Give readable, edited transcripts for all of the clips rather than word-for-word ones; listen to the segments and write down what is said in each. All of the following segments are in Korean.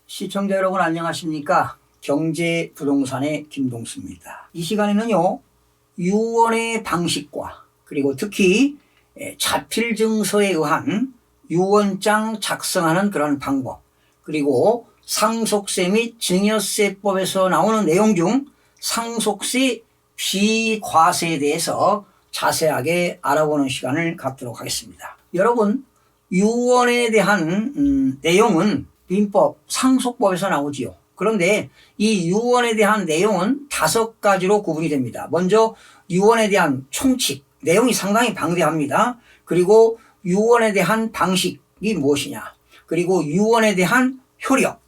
시청자 여러분 안녕하십니까? 경제부동산의 김동수입니다. 이 시간에는요, 유언의 방식과 그리고 특히 자필증서에 의한 유언장 작성하는 그런 방법, 그리고 상속세 및 증여세법에서 나오는 내용 중 상속세 비과세에 대해서 자세하게 알아보는 시간을 갖도록 하겠습니다. 여러분, 유언에 대한 내용은 민법, 상속법에서 나오지요. 그런데 이 유언에 대한 내용은 5가지로 구분이 됩니다. 먼저 유언에 대한 총칙, 내용이 상당히 방대합니다. 그리고 유언에 대한 방식이 무엇이냐, 그리고 유언에 대한 효력,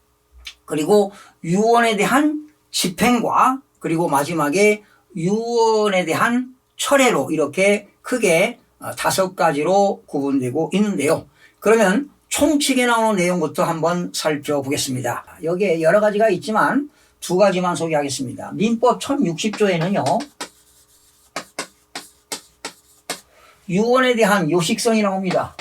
그리고 유언에 대한 집행과, 그리고 마지막에 유언에 대한 철회로, 이렇게 크게 5가지로 구분되고 있는데요. 그러면 총칙에 나오는 내용부터 한번 살펴보겠습니다. 여기에 여러 가지가 있지만 2가지만 소개하겠습니다. 민법 1060조에는요, 유언에 대한 요식성이 나옵니다.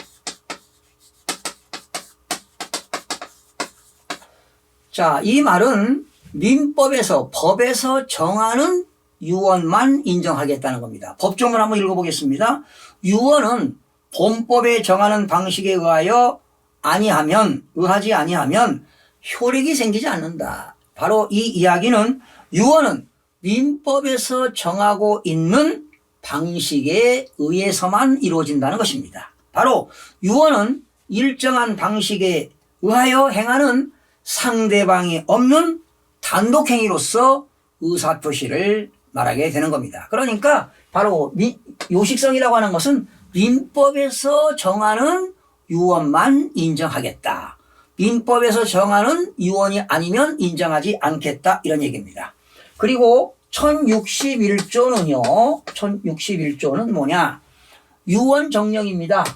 자, 이 말은 민법에서, 법에서 정하는 유언만 인정하겠다는 겁니다. 법조문 한번 읽어보겠습니다. 유언은 본법에 정하는 방식에 의하지 아니하면 효력이 생기지 않는다. 바로 이 이야기는 유언은 민법에서 정하고 있는 방식에 의해서만 이루어진다는 것입니다. 바로 유언은 일정한 방식에 의하여 행하는 상대방이 없는 단독행위로서 의사표시를 말하게 되는 겁니다. 그러니까 바로 요식성이라고 하는 것은 민법에서 정하는 유언만 인정하겠다, 민법에서 정하는 유언이 아니면 인정하지 않겠다, 이런 얘기입니다. 그리고 1061조는요, 1061조는 뭐냐, 유언 정령입니다.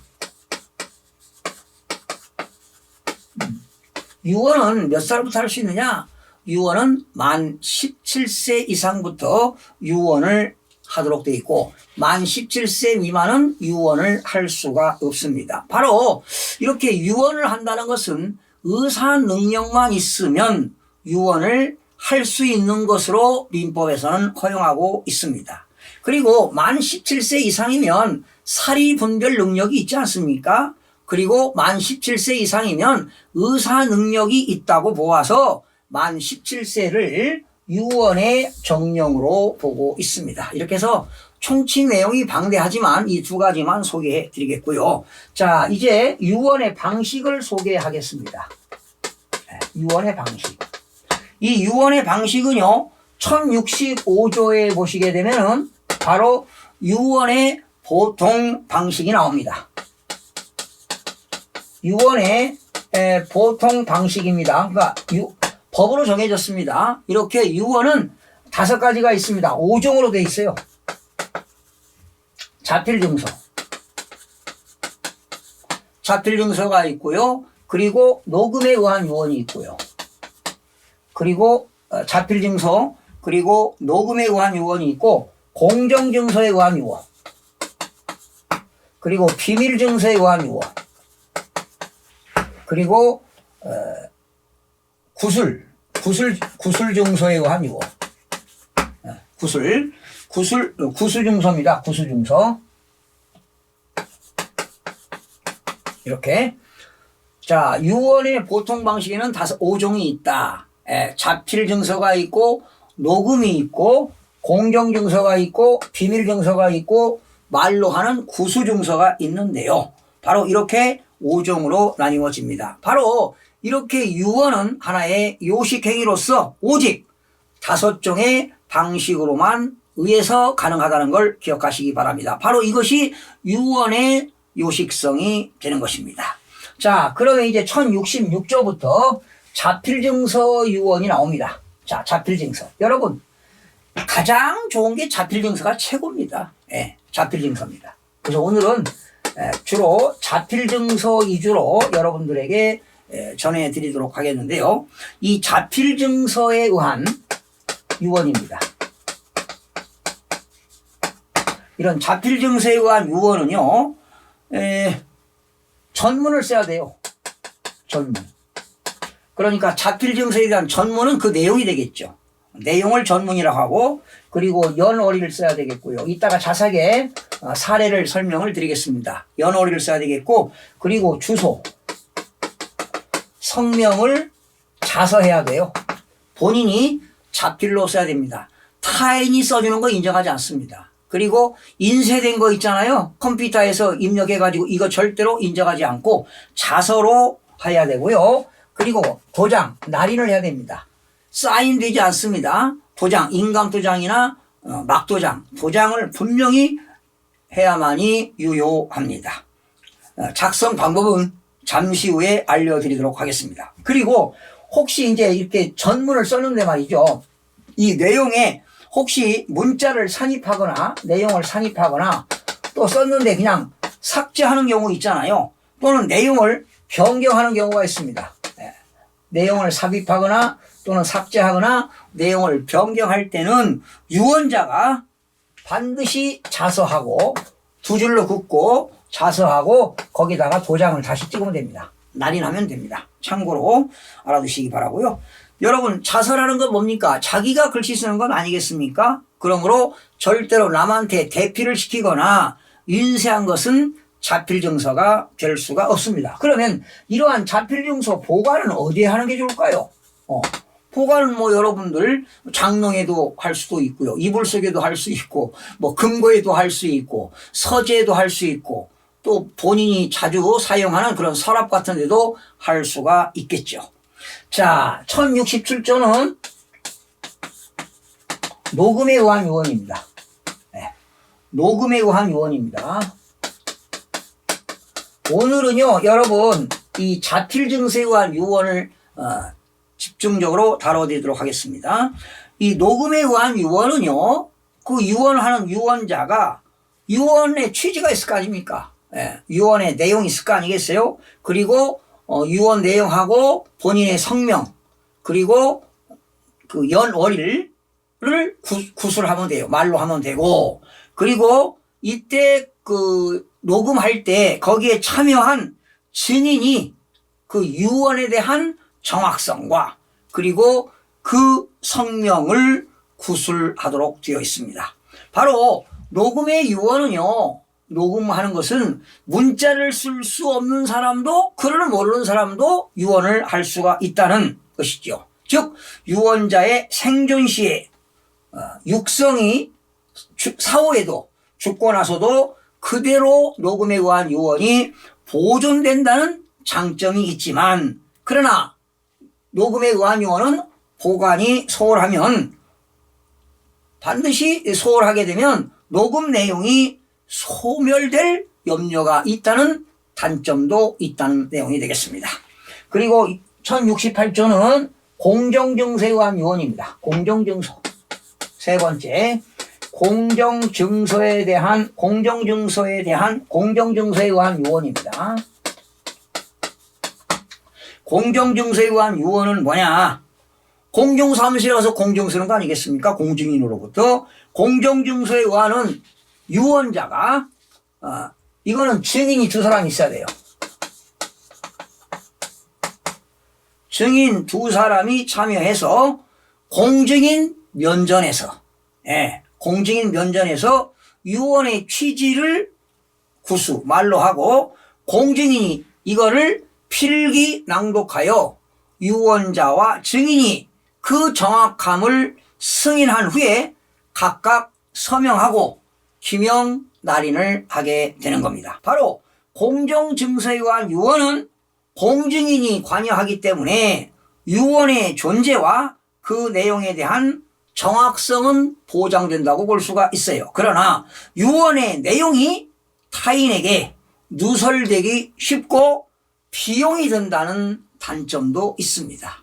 유언은 몇 살부터 할 수 있느냐? 유언은 만 17세 이상부터 유언을 하도록 되어 있고, 만 17세 미만은 유언을 할 수가 없습니다. 바로 이렇게 유언을 한다는 것은 의사 능력만 있으면 유언을 할 수 있는 것으로 민법에서는 허용하고 있습니다. 그리고 만 17세 이상이면 사리 분별 능력이 있지 않습니까? 그리고 만 17세 이상이면 의사 능력이 있다고 보아서 만 17세를 유언의 정령으로 보고 있습니다. 이렇게 해서 총칙 내용이 방대하지만 이 2가지만 소개해 드리겠고요. 자, 이제 유언의 방식을 소개하겠습니다. 유언의 방식. 이 유언의 방식은요, 1065조에 보시게 되면은 바로 유언의 보통 방식이 나옵니다. 유언의 보통 방식입니다. 그러니까 법으로 정해졌습니다. 이렇게 유언은 5가지가 있습니다. 5종으로 되어 있어요. 자필증서가 있고요. 그리고 녹음에 의한 유언이 있고요. 그리고 자필증서, 그리고 녹음에 의한 유언이 있고, 공정증서에 의한 유언, 그리고 비밀증서에 의한 유언, 그리고 구술증서에 의한 유언. 구술증서입니다. 구술증서. 이렇게. 자, 유언의 보통 방식에는 5종이 있다. 자필증서가 있고, 녹음이 있고, 공정증서가 있고, 비밀증서가 있고, 말로 하는 구술증서가 있는데요. 바로 이렇게 5종으로 나뉘어집니다. 바로 이렇게 유언은 하나의 요식행위로서 오직 5종의 방식으로만 의해서 가능하다는 걸 기억하시기 바랍니다. 바로 이것이 유언의 요식성이 되는 것입니다. 자, 그러면 이제 1066조부터 자필증서 유언이 나옵니다. 자, 자필증서. 여러분, 가장 좋은 게 자필증서가 최고입니다. 자필증서입니다. 그래서 오늘은 주로 자필증서 위주로 여러분들에게 전해드리도록 하겠는데요. 이 자필증서에 의한 유언입니다. 이런 자필증서에 의한 유언은요, 전문을 써야 돼요. 전문. 그러니까 자필 증서에 대한 전문은 그 내용이 되겠죠. 내용을 전문이라고 하고, 그리고 연월일을 써야 되겠고요. 이따가 자세하게 사례를 설명을 드리겠습니다. 연월일을 써야 되겠고, 그리고 주소, 성명을 자서해야 돼요. 본인이 자필로 써야 됩니다. 타인이 써주는 거 인정하지 않습니다. 그리고 인쇄된 거 있잖아요. 컴퓨터에서 입력해가지고 이거 절대로 인정하지 않고 자서로 해야 되고요. 그리고 도장, 날인을 해야 됩니다. 사인되지 않습니다. 도장, 인감도장이나 막도장, 도장을 분명히 해야만이 유효합니다. 작성 방법은 잠시 후에 알려드리도록 하겠습니다. 그리고 혹시 이제 이렇게 전문을 썼는데 말이죠. 이 내용에 혹시 문자를 산입하거나 내용을 산입하거나 또 썼는데 그냥 삭제하는 경우 있잖아요. 또는 내용을 변경하는 경우가 있습니다. 내용을 삽입하거나 또는 삭제하거나 내용을 변경할 때는 유언자가 반드시 자서하고 두 줄로 긋고 자서하고 거기다가 도장을 다시 찍으면 됩니다. 날인하면 됩니다. 참고로 알아두시기 바라고요. 여러분, 자서라는 건 뭡니까? 자기가 글씨 쓰는 건 아니겠습니까? 그러므로 절대로 남한테 대피를 시키거나 인쇄한 것은 자필증서가 될 수가 없습니다. 그러면 이러한 자필증서 보관은 어디에 하는 게 좋을까요? 보관은 뭐 여러분들 장롱에도 할 수도 있고요. 이불 속에도 할 수 있고, 뭐 금고에도 할 수 있고, 서재에도 할 수 있고, 또 본인이 자주 사용하는 그런 서랍 같은 데도 할 수가 있겠죠. 자, 1067조는 녹음에 의한 유언입니다. 네, 녹음에 의한 유언입니다. 오늘은요, 여러분, 이 자필증서에 의한 유언을 집중적으로 다뤄드리도록 하겠습니다. 이 녹음에 의한 유언은요, 그 유언하는 유언자가 유언의 취지가 있을 거 아닙니까? 예, 유언의 내용이 있을 거 아니겠어요? 그리고 유언 내용하고 본인의 성명, 그리고 그 연월일을 구술하면 돼요. 말로 하면 되고, 그리고 이때 그 녹음할 때 거기에 참여한 증인이 그 유언에 대한 정확성과 그리고 그 성명을 구술하도록 되어 있습니다. 바로 녹음의 유언은요, 녹음하는 것은 문자를 쓸 수 없는 사람도 글을 모르는 사람도 유언을 할 수가 있다는 것이죠. 즉 유언자의 생존 시에 육성이 사후에도 죽고 나서도 그대로 녹음에 의한 유언이 보존된다는 장점이 있지만, 그러나 녹음에 의한 유언은 보관이 소홀하면, 반드시 소홀하게 되면 녹음 내용이 소멸될 염려가 있다는 단점도 있다는 내용이 되겠습니다. 그리고 1068조는 공정증서에 의한 유언입니다. 공정증서. 세 번째, 공정증서에 대한 유언입니다. 공정증서에 의한 유언은 뭐냐? 공정사무실에 가서 공증 쓰는 거 아니겠습니까? 공증인으로부터. 공정증서에 의한은 유언자가 이거는 증인이 두 사람이 있어야 돼요. 증인 두 사람이 참여해서 공증인 면전에서 유언의 취지를 구수 말로 하고, 공증인이 이거를 필기 낭독하여 유언자와 증인이 그 정확함을 승인한 후에 각각 서명하고 기명 날인을 하게 되는 겁니다. 바로 공정증서에 의한 유언은 공증인이 관여하기 때문에 유언의 존재와 그 내용에 대한 정확성은 보장된다고 볼 수가 있어요. 그러나 유언의 내용이 타인에게 누설되기 쉽고 비용이 든다는 단점도 있습니다.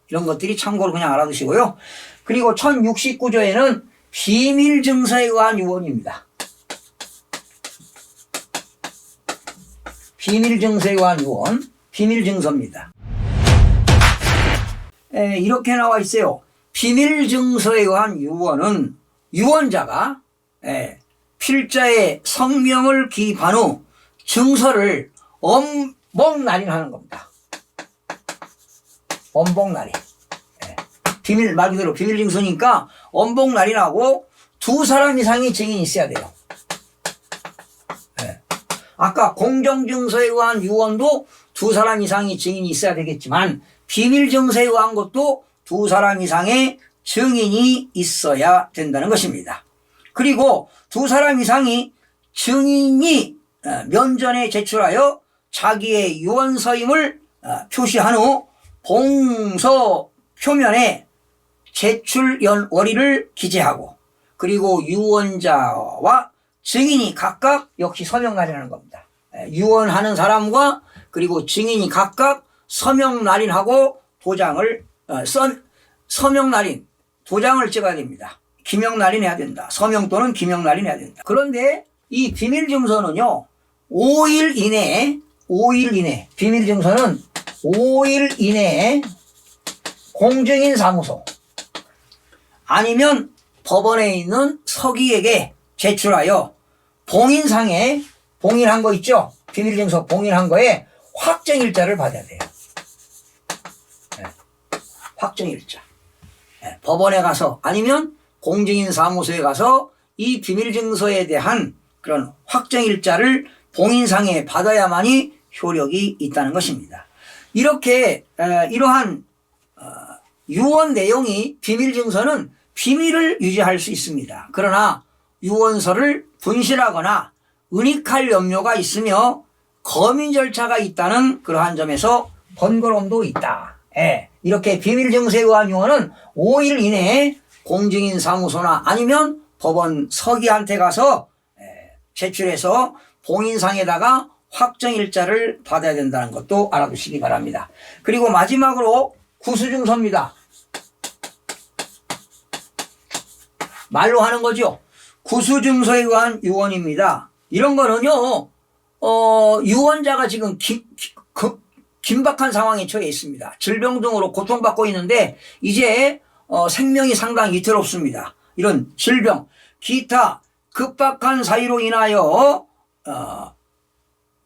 이런 것들이 참고로 그냥 알아두시고요. 그리고 1069조에는 비밀증서에 의한 유언입니다. 비밀증서에 의한 유언, 비밀증서입니다. 이렇게 나와 있어요. 비밀증서에 의한 유언은 유언자가 필자의 성명을 기입한 후 증서를 엄목 날인하는 겁니다. 엄복날인. 예. 비밀, 말 그대로 비밀증서니까 엄복날인하고 두 사람 이상의 증인이 있어야 돼요. 예. 아까 공정증서에 의한 유언도 두 사람 이상의 증인이 있어야 되겠지만 비밀증서에 의한 것도 두 사람 이상의 증인이 있어야 된다는 것입니다. 그리고 두 사람 이상이 증인이 면전에 제출하여 자기의 유언서임을 표시한 후 봉서 표면에 제출 월일을 기재하고 그리고 유언자와 증인이 각각 역시 서명날인하는 겁니다. 유언하는 사람과 그리고 증인이 각각 서명날인하고 도장을 서명날인 도장을 찍어야 됩니다. 기명날인 해야 된다. 서명 또는 기명날인 해야 된다. 그런데 이 비밀증서는요 5일 이내에 비밀증서는 5일 이내에 공증인 사무소 아니면 법원에 있는 서기에게 제출하여 봉인상에 봉인한 거 있죠? 비밀증서 봉인한 거에 확정일자를 받아야 돼요. 네. 확정일자. 네. 법원에 가서 아니면 공증인 사무소에 가서 이 비밀증서에 대한 그런 확정일자를 봉인상에 받아야만이 효력이 있다는 것입니다. 이렇게 이러한 유언 내용이 비밀증서는 비밀을 유지할 수 있습니다. 그러나 유언서를 분실하거나 은닉할 염려가 있으며 검인 절차가 있다는 그러한 점에서 번거로움도 있다. 이렇게 비밀증서에 의한 유언은 5일 이내에 공증인 사무소나 아니면 법원 서기한테 가서 제출해서 봉인상에다가 확정일자를 받아야 된다는 것도 알아두시기 바랍니다. 그리고 마지막으로 구수증서입니다. 말로 하는 거죠. 구수증서에 의한 유언입니다. 이런 거는요, 유언자가 지금 긴박한 상황에 처해 있습니다. 질병 등으로 고통받고 있는데 이제 생명이 상당히 위태롭습니다. 이런 질병, 기타 급박한 사유로 인하여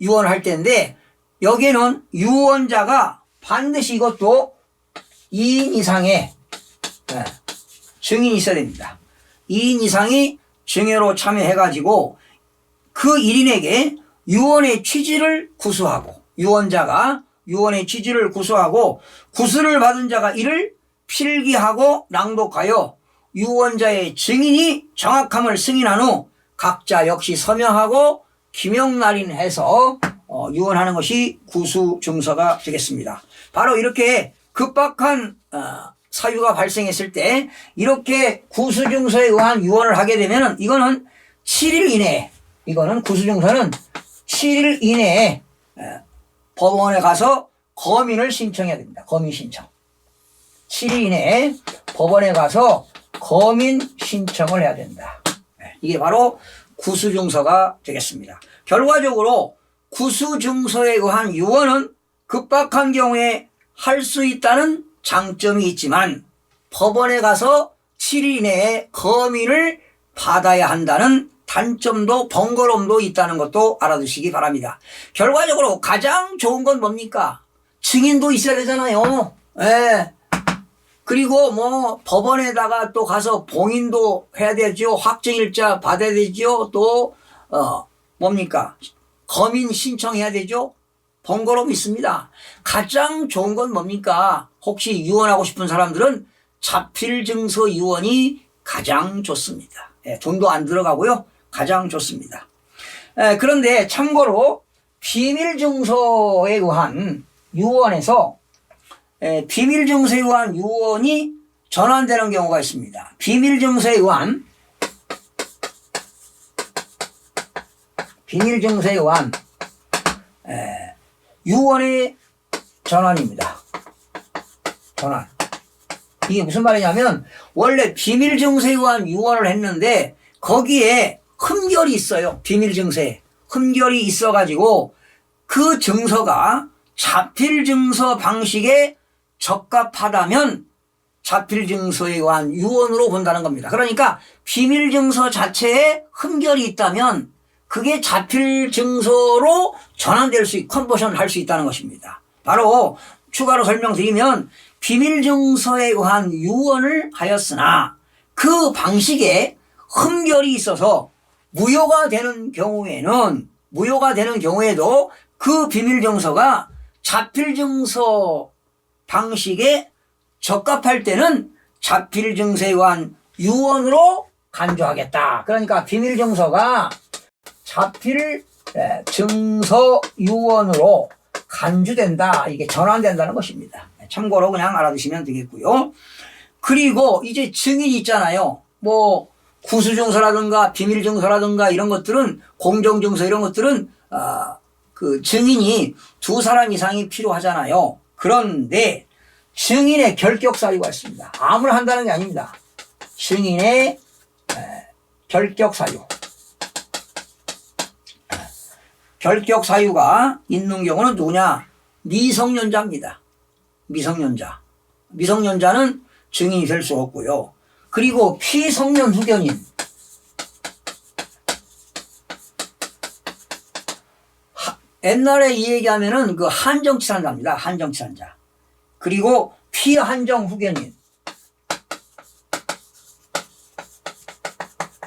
유언할 때인데 여기에는 유언자가 반드시 이것도 2인 이상의 증인이 있어야 됩니다. 2인 이상이 증여로 참여해가지고 그 1인에게 유언의 취지를 구수하고 유언자가 유언의 취지를 구수하고 구수를 받은 자가 이를 필기하고 낭독하여 유언자의 증인이 정확함을 승인한 후 각자 역시 서명하고 기명날인해서 유언하는 것이 구수증서가 되겠습니다. 바로 이렇게 급박한 사유가 발생했을 때 이렇게 구수증서에 의한 유언을 하게 되면 이거는 7일 이내에 이거는 구수증서는 7일 이내에 법원에 가서 검인을 신청해야 됩니다. 검인 신청. 7일 이내에 법원에 가서 검인 신청을 해야 된다. 이게 바로 구수증서가 되겠습니다. 결과적으로 구수증서에 의한 유언은 급박한 경우에 할 수 있다는 장점이 있지만 법원에 가서 7일 이내에 검인을 받아야 한다는 단점도 번거로움도 있다는 것도 알아두시기 바랍니다. 결과적으로 가장 좋은 건 뭡니까? 증인도 있어야 되잖아요. 그리고 뭐 법원에다가 또 가서 봉인도 해야 되죠. 확정일자 받아야 되죠. 또 뭡니까? 검인 신청해야 되죠. 번거로움이 있습니다. 가장 좋은 건 뭡니까? 혹시 유언하고 싶은 사람들은 자필증서 유언이 가장 좋습니다. 돈도 안 들어가고요. 가장 좋습니다. 그런데 참고로 비밀증서에 의한 유언에서 비밀증서에 의한 유언이 전환되는 경우가 있습니다. 비밀증서에 의한 유언의 전환입니다. 전환. 이게 무슨 말이냐면 원래 비밀증서에 의한 유언을 했는데 거기에 흠결이 있어요. 비밀증서에 흠결이 있어가지고 그 증서가 자필증서 방식에 적합하다면 자필증서에 의한 유언으로 본다는 겁니다. 그러니까 비밀증서 자체에 흠결이 있다면 그게 자필증서로 전환될 수, 컨버션 할 수 있다는 것입니다. 바로 추가로 설명드리면 비밀증서에 의한 유언을 하였으나 그 방식에 흠결이 있어서 무효가 되는 경우에도 그 비밀증서가 자필증서 방식에 적합할 때는 자필증서에 의한 유언으로 간주하겠다. 그러니까 비밀증서가 자필증서 유언으로 간주된다. 이게 전환된다는 것입니다. 참고로 그냥 알아두시면 되겠고요. 그리고 이제 증인이 있잖아요. 뭐 구수증서라든가 비밀증서라든가 이런 것들은 공정증서 이런 것들은 그 증인이 2사람 이상이 필요하잖아요. 그런데 증인의 결격 사유가 있습니다. 아무나 한다는 게 아닙니다. 증인의 결격 사유. 결격 사유가 있는 경우는 누구냐? 미성년자입니다. 미성년자는 증인이 될 수 없고요. 그리고 피성년 후견인. 옛날에 이 얘기하면은 그 한정치산자입니다. 한정치산자. 그리고 피한정 후견인.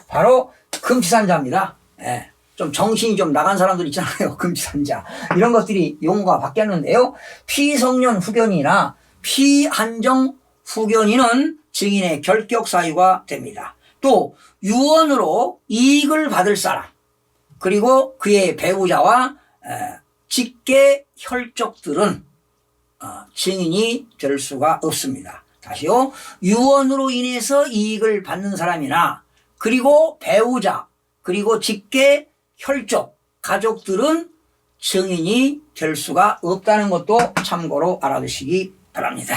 바로 금치산자입니다. 예. 좀 정신이 좀 나간 사람들 있잖아요. 금치산자. 이런 것들이 용어가 바뀌었는데요. 피성년 후견이나 피한정 후견인은 증인의 결격 사유가 됩니다. 또 유언으로 이익을 받을 사람 그리고 그의 배우자와 직계 혈족들은 증인이 될 수가 없습니다. 다시요. 유언으로 인해서 이익을 받는 사람이나 그리고 배우자 그리고 직계 혈족 가족들은 증인이 될 수가 없다는 것도 참고로 알아두시기 바랍니다.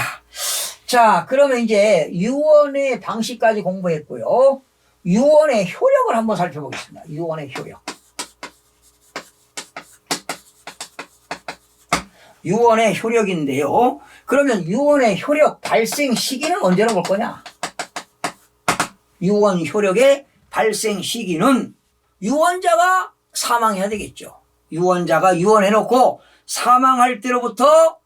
자, 그러면 이제 유언의 방식까지 공부했고요. 유언의 효력을 한번 살펴보겠습니다. 유언의 효력. 유언의 효력인데요. 그러면 유언의 효력 발생 시기는 언제로 볼 거냐? 유언 효력의 발생 시기는 유언자가 사망해야 되겠죠. 유언자가 유언해놓고 사망할 때로부터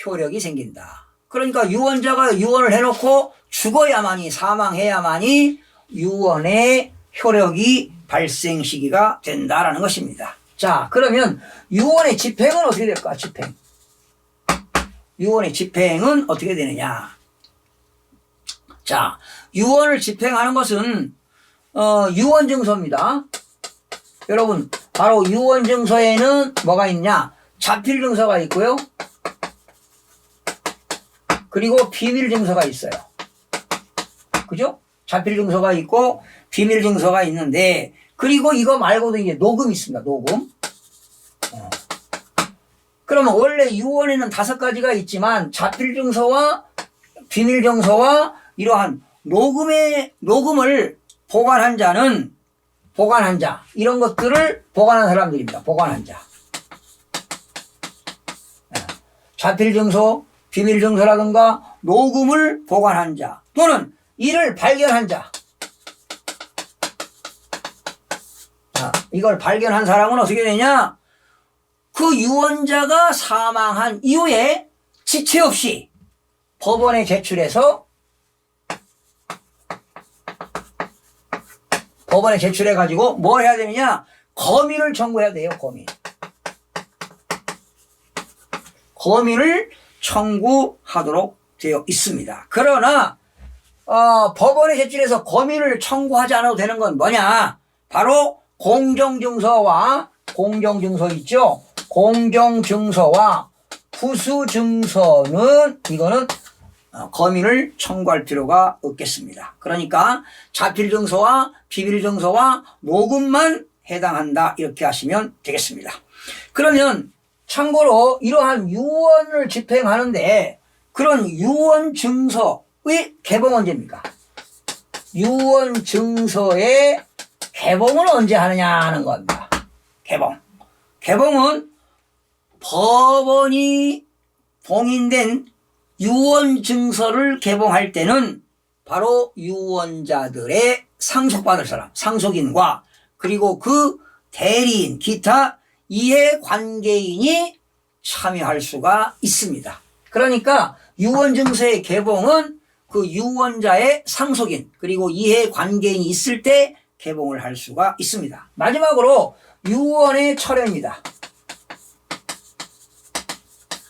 효력이 생긴다. 그러니까 유언자가 유언을 해놓고 죽어야만이 사망해야만이 유언의 효력이 발생 시기가 된다라는 것입니다. 자, 그러면 유언의 집행은 어떻게 될까? 집행. 유언의 집행은 어떻게 되느냐? 자, 유언을 집행하는 것은 유언증서입니다. 여러분, 바로 유언증서에는 뭐가 있냐? 자필증서가 있고요. 그리고 비밀증서가 있어요. 그죠? 자필증서가 있고 비밀증서가 있는데, 그리고 이거 말고도 이제 녹음이 있습니다. 녹음. 그러면 원래 유언에는 5가지가 있지만 자필증서와 비밀증서와 이러한 녹음을 보관한 자, 이런 것들을 보관한 사람들입니다. 보관한 자. 자필증서, 비밀증서라든가 녹음을 보관한 자 또는 이를 발견한 자. 이걸 발견한 사람은 어떻게 되냐? 그 유언자가 사망한 이후에 지체 없이 법원에 제출해서 법원에 제출해가지고 뭘 해야 되느냐? 검인을 청구해야 돼요. 검인을 청구하도록 되어 있습니다. 그러나 법원에 제출해서 검인을 청구하지 않아도 되는 건 뭐냐? 바로 공정증서와 공정증서 있죠? 공정증서와 부수증서는 이거는 검인을 청구할 필요가 없겠습니다. 그러니까 자필증서와 비밀증서와 녹음만 해당한다 이렇게 하시면 되겠습니다. 그러면 참고로 이러한 유언을 집행하는데 그런 유언증서의 개봉 언제입니까? 유언증서의 개봉을 언제 하느냐 하는 겁니다. 개봉은 법원이 봉인된 유언증서를 개봉할 때는 바로 유언자들의 상속받을 사람, 상속인과 그리고 그 대리인, 기타 이해관계인이 참여할 수가 있습니다. 그러니까 유언증서의 개봉은 그 유언자의 상속인 그리고 이해관계인이 있을 때 개봉을 할 수가 있습니다. 마지막으로 유언의 철회입니다.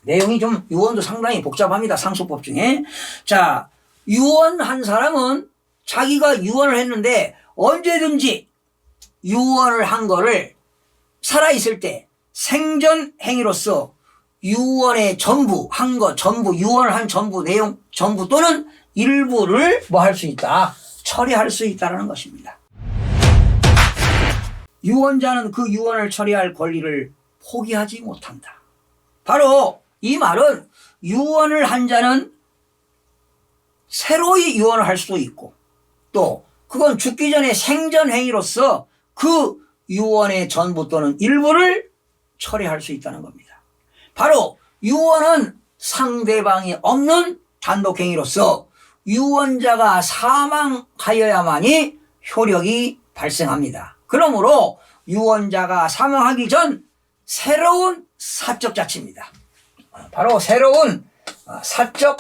내용이 좀 유언도 상당히 복잡합니다. 상속법 중에. 자, 유언한 사람은 자기가 유언을 했는데 언제든지 유언을 한 거를 살아있을 때 생전 행위로서 유언의 전부 한 것 전부 유언을 한 전부 내용 전부 또는 일부를 뭐 할 수 있다. 처리할 수 있다는 것입니다. 유언자는 그 유언을 처리할 권리를 포기하지 못한다. 바로 이 말은 유언을 한 자는 새로이 유언을 할 수도 있고 또 그건 죽기 전에 생전 행위로서 그 유언의 전부 또는 일부를 처리할 수 있다는 겁니다. 바로 유언은 상대방이 없는 단독행위로서 유언자가 사망하여야만이 효력이 발생합니다. 그러므로 유언자가 사망하기 전 새로운 사적 자치입니다. 바로 새로운 사적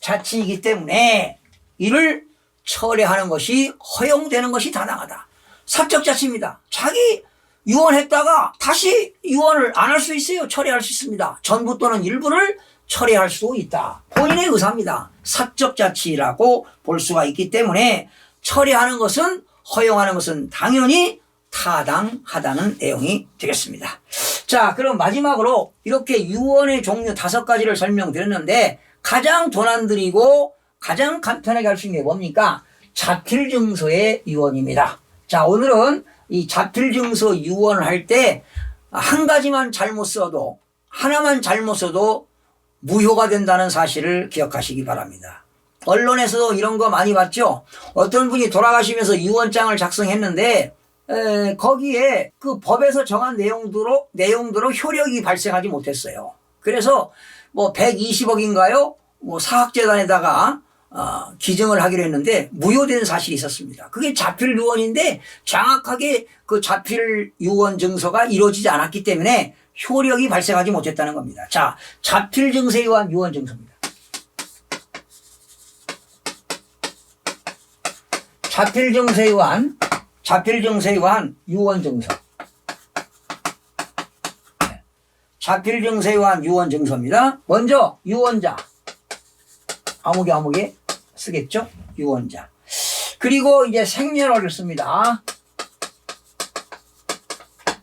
자치이기 때문에 이를 처리하는 것이 허용되는 것이 타당하다. 사적 자치입니다. 자기 유언했다가 다시 유언을 안 할 수 있어요. 처리할 수 있습니다. 전부 또는 일부를 처리할 수도 있다. 본인의 의사입니다. 사적 자치라고 볼 수가 있기 때문에 처리하는 것은 허용하는 것은 당연히 타당하다는 내용이 되겠습니다. 자, 그럼 마지막으로 이렇게 유언의 종류 5가지를 설명드렸는데 가장 돈 안 들이고 가장 간편하게 할 수 있는 게 뭡니까? 자필증서의 유언입니다. 자, 오늘은 이 자필증서 유언을 할 때 한 가지만 잘못 써도 하나만 잘못 써도 무효가 된다는 사실을 기억하시기 바랍니다. 언론에서도 이런 거 많이 봤죠? 어떤 분이 돌아가시면서 유언장을 작성했는데 거기에 그 법에서 정한 내용대로 효력이 발생하지 못했어요. 그래서 뭐 120억인가요? 뭐 사학재단에다가 기증을 하기로 했는데 무효된 사실이 있었습니다. 그게 자필 유언인데 정확하게 그 자필 유언 증서가 이루어지지 않았기 때문에 효력이 발생하지 못했다는 겁니다. 자, 자필 증서에 의한 유언 증서입니다. 자필 증서에 의한 유언 증서. 자필 증서에 의한 유언 증서입니다. 먼저 유언자. 아무개 쓰겠죠? 유언자. 그리고 이제 생년월일 씁니다.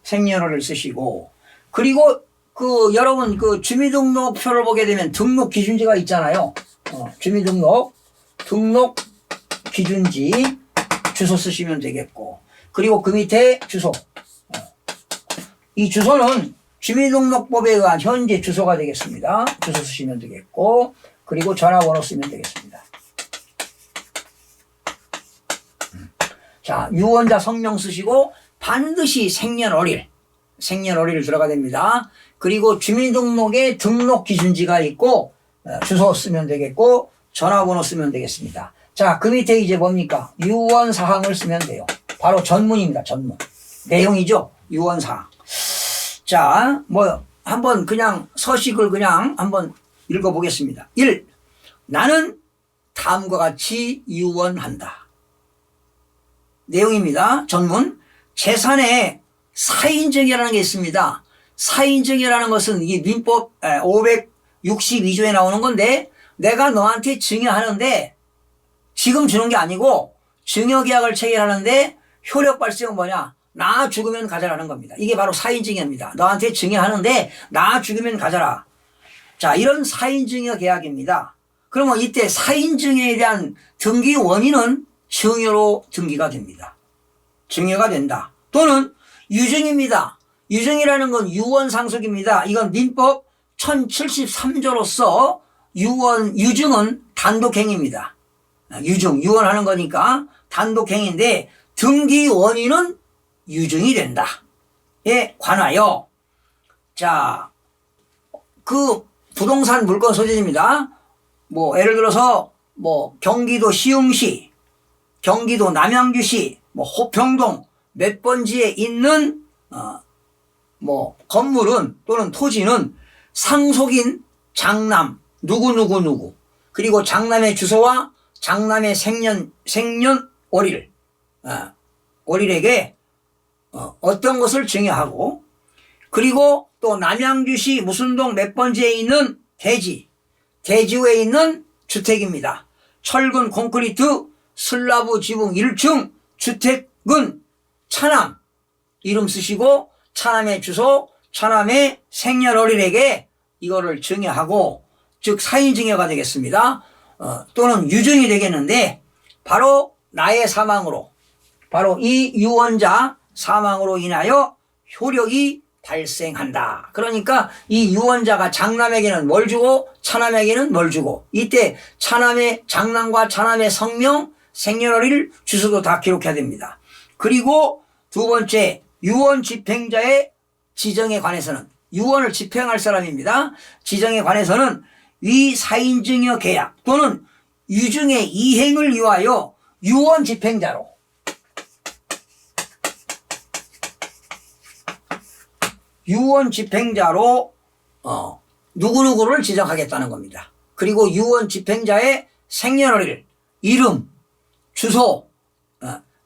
생년월일 쓰시고 그리고 여러분 주민등록표를 보게 되면 등록 기준지가 있잖아요. 주민등록 등록 기준지 주소 쓰시면 되겠고 그리고 그 밑에 주소. 이 주소는 주민등록법에 의한 현재 주소가 되겠습니다. 주소 쓰시면 되겠고 그리고 전화번호 쓰면 되겠습니다. 자, 유언자 성명 쓰시고 반드시 생년월일 들어가야 됩니다. 그리고 주민등록에 등록 기준지가 있고 주소 쓰면 되겠고 전화번호 쓰면 되겠습니다. 자, 그 밑에 이제 뭡니까? 유언사항을 쓰면 돼요. 바로 전문입니다. 전문. 내용이죠. 유언사항. 자, 한번 그냥 서식을 그냥 한번 읽어보겠습니다. 1. 나는 다음과 같이 유언한다. 내용입니다. 전문. 재산에 사인증이라는 게 있습니다. 사인증이라는 것은 이 민법 562조에 나오는 건데 내가 너한테 증여하는데 지금 주는 게 아니고 증여계약을 체결하는데 효력 발생은 뭐냐? 나 죽으면 가져라는 겁니다. 이게 바로 사인증여입니다. 너한테 증여하는데 나 죽으면 가져라. 자, 이런 사인증여 계약입니다. 그러면 이때 사인증여에 대한 등기 원인은 증여로 등기가 됩니다. 증여가 된다. 또는 유증입니다. 유증이라는 건 유언상속입니다. 이건 민법 1073조로서 유증은 단독행위입니다. 유언하는 거니까 단독행위인데 등기 원인은 유증이 된다에 관하여 자, 그 부동산 물건 소재입니다. 예를 들어서 경기도 시흥시, 경기도 남양주시, 호평동 몇 번지에 있는 건물은 또는 토지는 상속인 장남 누구 그리고 장남의 주소와 장남의 생년월일, 월일에게 어떤 것을 증여하고, 그리고 또 남양주시 무슨 동 몇 번지에 있는 대지구에 있는 주택입니다. 철근 콘크리트 슬라브 지붕 1층 주택은 차남 이름 쓰시고 차남의 주소, 차남의 생년월일에게 이거를 증여하고, 즉 사인증여가 되겠습니다. 또는 유증이 되겠는데, 바로 나의 사망으로, 바로 이 유언자 사망으로 인하여 효력이 발생한다. 그러니까 이 유언자가 장남에게는 뭘 주고 차남에게는 뭘 주고, 이때 차남의 장남과 차남의 성명, 생년월일, 주소도 다 기록해야 됩니다. 그리고 두 번째, 유언 집행자의 지정에 관해서는, 유언을 집행할 사람입니다. 지정에 관해서는 위 사인증여 계약 또는 유증의 이행을 위하여 유언 집행자로 누구누구를 지정하겠다는 겁니다. 그리고 유언 집행자의 생년월일, 이름, 주소,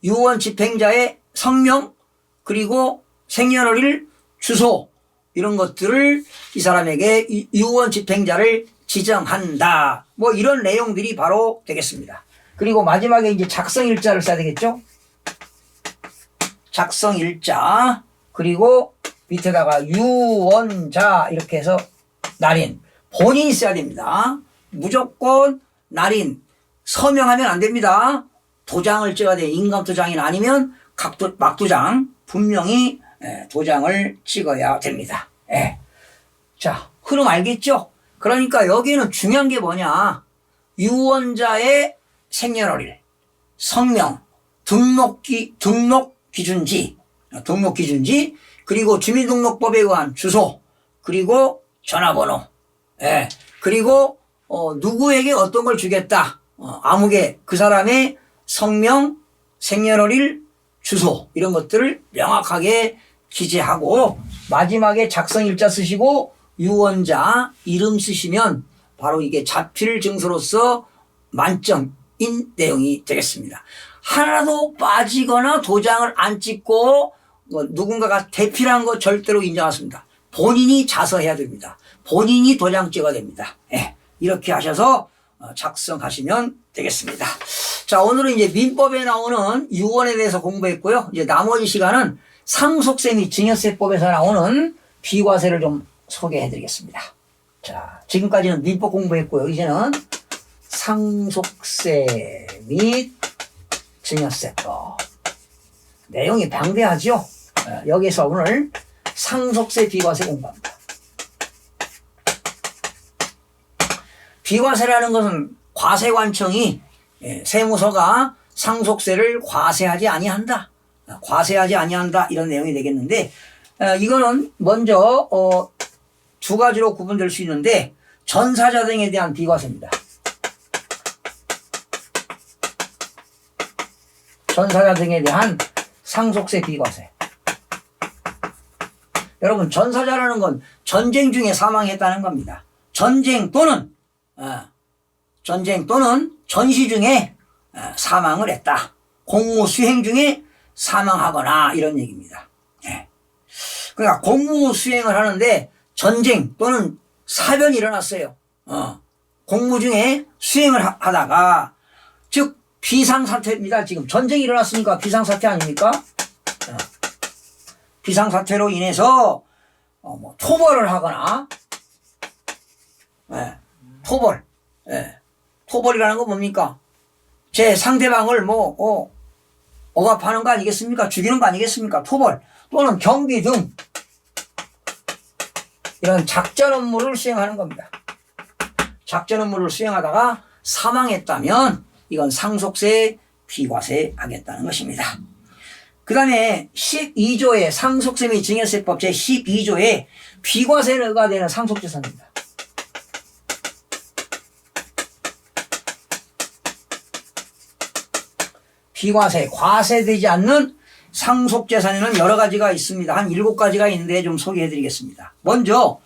유언 집행자의 성명, 그리고 생년월일, 주소, 이런 것들을 이 사람에게 유언 집행자를 지정한다. 뭐 이런 내용들이 바로 되겠습니다. 그리고 마지막에 이제 작성일자를 써야 되겠죠? 작성일자, 그리고 밑에다가 유언자 이렇게 해서 날인, 본인이 써야 됩니다. 무조건 날인, 서명하면 안 됩니다. 도장을 찍어야 돼요. 인감도장이나 아니면 막도장, 분명히 도장을 찍어야 됩니다. 자, 흐름 알겠죠? 그러니까 여기는 중요한 게 뭐냐, 유언자의 생년월일, 성명, 등록기준지, 그리고 주민등록법에 의한 주소, 그리고 전화번호, 그리고 누구에게 어떤 걸 주겠다, 아무개 그 사람의 성명, 생년월일, 주소, 이런 것들을 명확하게 기재하고, 마지막에 작성일자 쓰시고 유언자 이름 쓰시면 바로 이게 자필 증서로서 만점인 내용이 되겠습니다. 하나도 빠지거나 도장을 안 찍고 누군가가 대필한 거 절대로 인정하십니다. 본인이 자서해야 됩니다. 본인이 도장 찍어야 됩니다. 이렇게 하셔서 작성하시면 되겠습니다. 자, 오늘은 이제 민법에 나오는 유언에 대해서 공부했고요. 이제 나머지 시간은 상속세 및 증여세법에서 나오는 비과세를 좀 소개해 드리겠습니다. 자, 지금까지는 민법 공부했고요. 이제는 상속세 및 증여세법. 내용이 방대하죠? 여기서 오늘 상속세 비과세 공부합니다. 비과세라는 것은 과세관청이 세무서가 상속세를 과세하지 아니한다. 이런 내용이 되겠는데, 이거는 먼저 두 가지로 구분될 수 있는데, 전사자 등에 대한 비과세입니다. 전사자 등에 대한 상속세 비과세. 여러분, 전사자라는 건 전쟁 중에 사망했다는 겁니다. 전쟁 또는 전시 중에 사망을 했다. 공무 수행 중에 사망하거나 이런 얘기입니다. 그러니까 공무 수행을 하는데 전쟁 또는 사변이 일어났어요. 공무 중에 수행을 하다가, 즉 비상사태입니다. 지금 전쟁이 일어났으니까 비상사태 아닙니까? 비상사태로 인해서 토벌을 하거나, 토벌이라는 건 뭡니까? 제 상대방을 억압하는 거 아니겠습니까? 죽이는 거 아니겠습니까? 토벌 또는 경비 등 이런 작전 업무를 수행하는 겁니다. 작전 업무를 수행하다가 사망했다면 이건 상속세 비과세 하겠다는 것입니다. 그 다음에 12조의 상속세 및 증여세법 제12조에 비과세가 되는 상속재산입니다. 비과세, 과세되지 않는 상속재산에는 여러 가지가 있습니다. 한 7가지가 있는데 좀 소개해 드리겠습니다. 먼저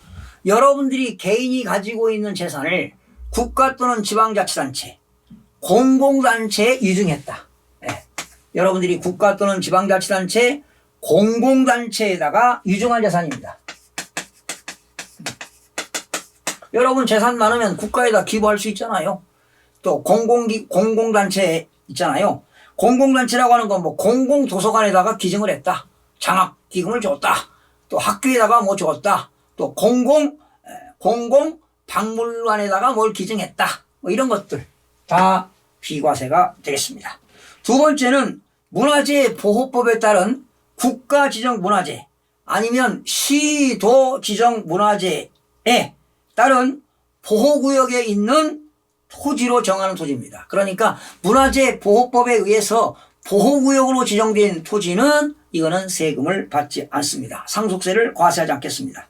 여러분들이 개인이 가지고 있는 재산을 국가 또는 지방자치단체, 공공단체에 유증했다. 네. 여러분들이 국가 또는 지방자치단체, 공공단체에다가 유증한 재산입니다. 여러분 재산 많으면 국가에다 기부할 수 있잖아요. 또 공공단체 있잖아요. 공공단체라고 하는 건 뭐 공공도서관에다가 기증을 했다. 장학기금을 줬다. 또 학교에다가 뭐 줬다. 또 공공박물관에다가 뭘 기증했다. 뭐 이런 것들 다 비과세가 되겠습니다. 두 번째는 문화재 보호법에 따른 국가 지정 문화재 아니면 시도 지정 문화재에 따른 보호구역에 있는 토지로 정하는 토지입니다. 그러니까 문화재 보호법에 의해서 보호구역으로 지정된 토지는 이거는 세금을 받지 않습니다. 상속세를 과세하지 않겠습니다.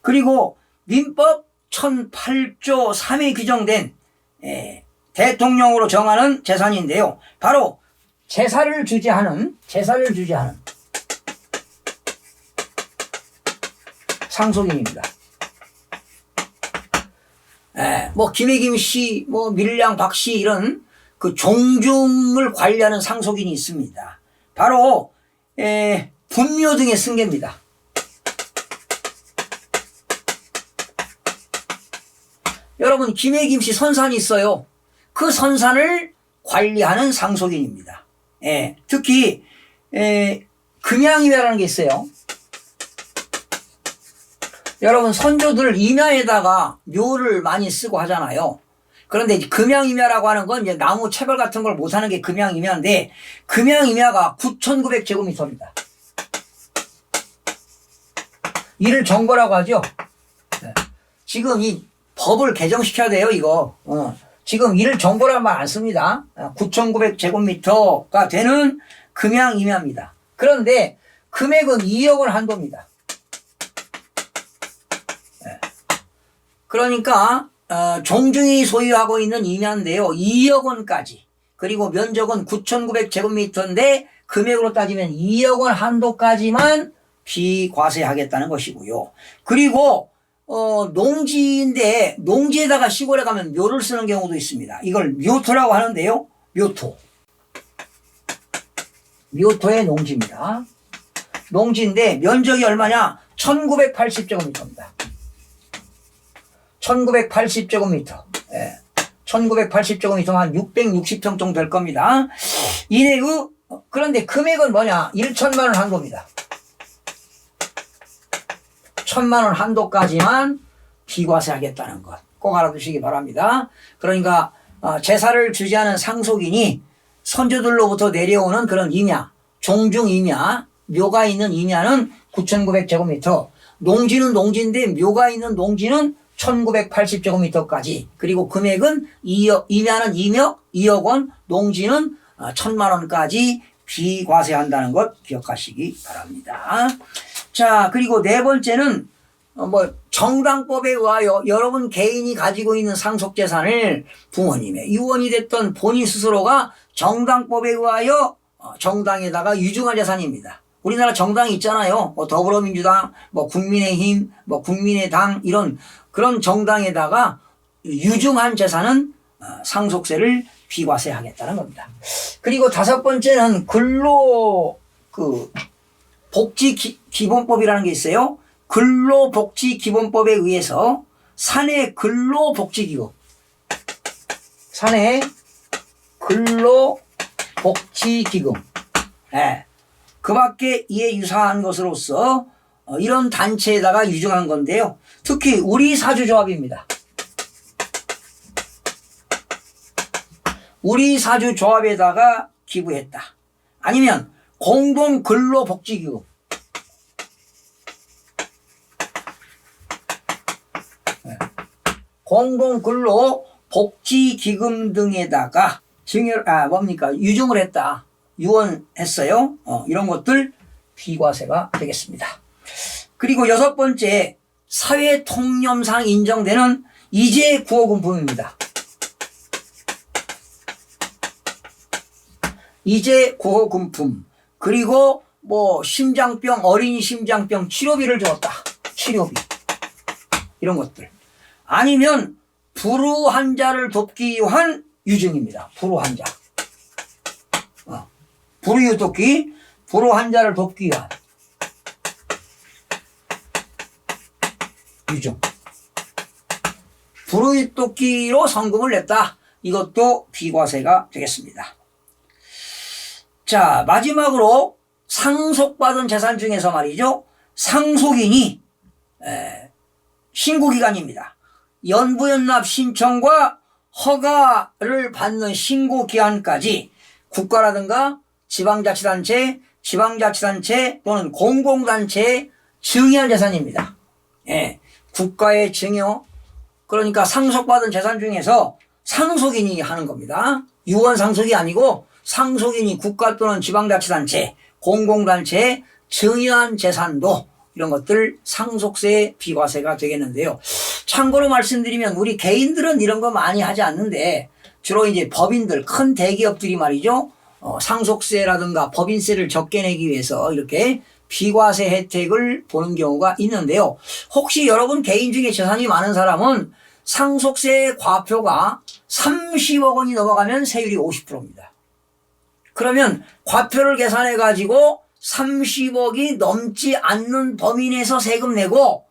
그리고 민법 1008조 3에 규정된 대통령으로 정하는 재산인데요. 바로 제사를 주재하는 상속인입니다. 뭐 김해김 씨, 뭐 밀양 박 씨 이런 그 종중을 관리하는 상속인이 있습니다. 바로 분묘 등의 승계입니다. 여러분 김해김 씨 선산이 있어요. 그 선산을 관리하는 상속인입니다. 특히 금양임야라는 게 있어요. 여러분 선조들 임야에다가 묘를 많이 쓰고 하잖아요. 그런데 금양임야라고 하는 건 이제 나무 채벌 같은 걸 못하는 게 금양임야인데 금양임야가 9,900제곱미터입니다. 이를 정거라고 하죠. 지금 이 법을 개정시켜야 돼요, 이거. 지금 이를 정거란 말 안 씁니다. 9,900제곱미터가 되는 금양임야입니다. 그런데 금액은 2억 원 한도입니다. 그러니까 종중이 소유하고 있는 임야인데요. 2억 원까지. 그리고 면적은 9,900제곱미터인데 금액으로 따지면 2억 원 한도까지만 비과세하겠다는 것이고요. 그리고 농지인데 농지에다가 시골에 가면 묘를 쓰는 경우도 있습니다. 이걸 묘토라고 하는데요. 묘토의 농지입니다. 농지인데 면적이 얼마냐? 1980제곱미터입니다. 1980제곱미터. 1980제곱미터 한 660평 정도 될 겁니다. 이내의 그런데 금액은 뭐냐? 1천만 원 한도입니다. 1,000만 원 한도까지만 비과세하겠다는 것. 꼭 알아두시기 바랍니다. 그러니까 제사를 주재하는 상속인이 선조들로부터 내려오는 그런 임야, 종중임야, 묘가 있는 임야는 9,900제곱미터, 농지는 농지인데 묘가 있는 농지는 1980제곱미터까지. 그리고 금액은 2억, 임야는 2억 원, 농지는 1,000만 원까지 비과세한다는 것 기억하시기 바랍니다. 자, 그리고 네 번째는 정당법에 의하여 여러분 개인이 가지고 있는 상속재산을 부모님의 유언이 됐던 본인 스스로가 정당법에 의하여 정당에다가 유증한 재산입니다. 우리나라 정당이 있잖아요. 더불어민주당, 국민의힘, 국민의당 이런 그런 정당에다가 유증한 재산은 상속세를 비과세하겠다는 겁니다. 그리고 다섯 번째는 복지기본법이라는 게 있어요. 근로복지기본법에 의해서 사내 근로복지기금, 그 밖에 이에 유사한 것으로서 이런 단체에다가 유증한 건데요. 특히 우리 사주조합입니다. 우리 사주조합에다가 기부했다. 아니면 공동근로복지기금, 공동근로복지기금 등에다가 유증을 했다. 유언했어요. 이런 것들 비과세가 되겠습니다. 그리고 여섯 번째, 사회통념상 인정되는 이재구호금품입니다. 이재구호금품. 그리고 심장병, 어린이 심장병 치료비를 줬다. 치료비. 이런 것들. 아니면 불우한 자를 돕기 위한 유증입니다. 불우한 자. 불우유 돕기, 불우한 자를 돕기 위한 유증. 불우유 돕기로 성금을 냈다. 이것도 비과세가 되겠습니다. 자, 마지막으로 상속받은 재산 중에서 말이죠. 상속인이 신고기간입니다. 연부연납 신청과 허가를 받는 신고기한까지 국가라든가 지방자치단체 또는 공공단체에 증여한 재산입니다. 예, 국가의 증여, 그러니까 상속받은 재산 중에서 상속인이 하는 겁니다. 유언 상속이 아니고 상속인이 국가 또는 지방자치단체, 공공단체에 증여한 재산도 이런 것들 상속세 비과세가 되겠는데요. 참고로 말씀드리면 우리 개인들은 이런 거 많이 하지 않는데 주로 이제 법인들, 큰 대기업들이 말이죠. 상속세라든가 법인세를 적게 내기 위해서 이렇게 비과세 혜택을 보는 경우가 있는데요. 혹시 여러분 개인 중에 재산이 많은 사람은 상속세 과표가 30억 원이 넘어가면 세율이 50%입니다. 그러면 과표를 계산해 가지고 30억이 넘지 않는 범위 내에서 세금 내고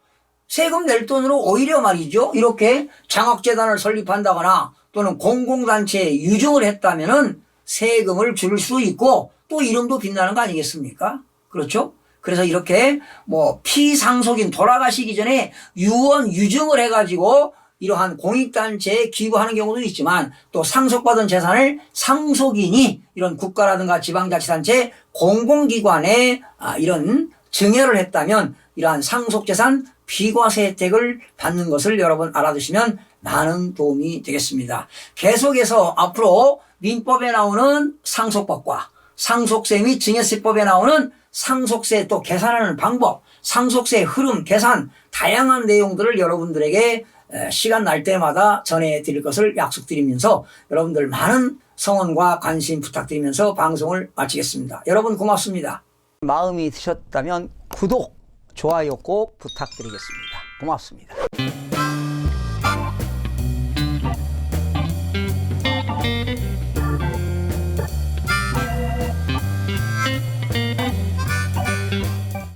세금 낼 돈으로 오히려 말이죠. 이렇게 장학재단을 설립한다거나 또는 공공단체에 유증을 했다면은 세금을 줄 수 있고 또 이름도 빛나는 거 아니겠습니까? 그렇죠? 그래서 이렇게 뭐 피상속인 돌아가시기 전에 유언 유증을 해가지고 이러한 공익단체에 기부하는 경우도 있지만 또 상속받은 재산을 상속인이 이런 국가라든가 지방자치단체 공공기관에 이런 증여를 했다면 이러한 상속재산 비과세 혜택을 받는 것을 여러분 알아두시면 많은 도움이 되겠습니다. 계속해서 앞으로 민법에 나오는 상속법과 상속세 및 증여세법에 나오는 상속세 또 계산하는 방법, 상속세 흐름, 계산 다양한 내용들을 여러분들에게 시간 날 때마다 전해드릴 것을 약속드리면서 여러분들 많은 성원과 관심 부탁드리면서 방송을 마치겠습니다. 여러분 고맙습니다. 마음이 드셨다면 구독, 좋아요 꼭 부탁드리겠습니다. 고맙습니다.